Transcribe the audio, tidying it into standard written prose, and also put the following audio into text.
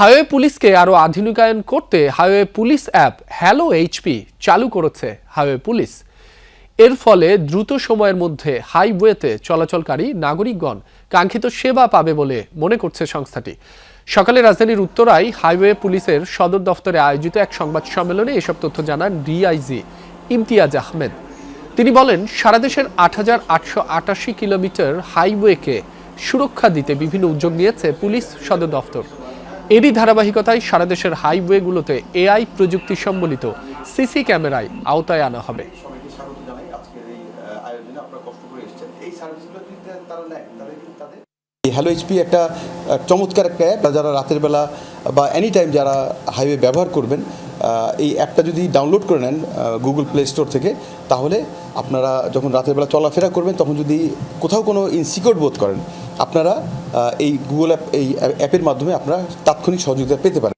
Highway পুলিশকে আরও আধুনিকায়ন করতে highway police app hello HP চালু করেছে হাইওয়ে পুলিশ। এর ফলে দ্রুত সময়ের মধ্যে হাইওয়েতে চলাচলকারী নাগরিকগণ কাঙ্ক্ষিত সেবা পাবে বলে মনে করছে সংস্থাটি। সকালে রাজধানীর উত্তরায় হাইওয়ে পুলিশের সদর দফতরে আয়োজিত এক সংবাদ সম্মেলনে এসব তথ্য জানান ডিআইজি ইমতিয়াজ আহমেদ। তিনি বলেন, সারা দেশের ৮,৮৮৮ কিলোমিটার হাইওয়েকে সুরক্ষা দিতে বিভিন্ন উদ্যোগ নিয়েছে পুলিশ সদর দফতর। এরই ধারাবাহিকতায় সারা দেশের হাইওয়েগুলোতে এআই প্রযুক্তি সম্বলিত সিসি ক্যামেরায় আওতায় আনা হবে। হ্যালো এইচপি একটা চমৎকার একটা অ্যাপ। যারা রাতের বেলা বা এনি টাইম যারা হাইওয়ে ব্যবহার করবেন, এই অ্যাপটা যদি ডাউনলোড করে নেন গুগল প্লে স্টোর থেকে, তাহলে আপনারা যখন রাতের বেলা চলাফেরা করবেন তখন যদি কোথাও কোনো ইনসিকিউর বোধ করেন, আপনারা এই গুগল অ্যাপের মাধ্যমে আপনারা তাৎক্ষণিক সহযোগিতা পেতে পারেন।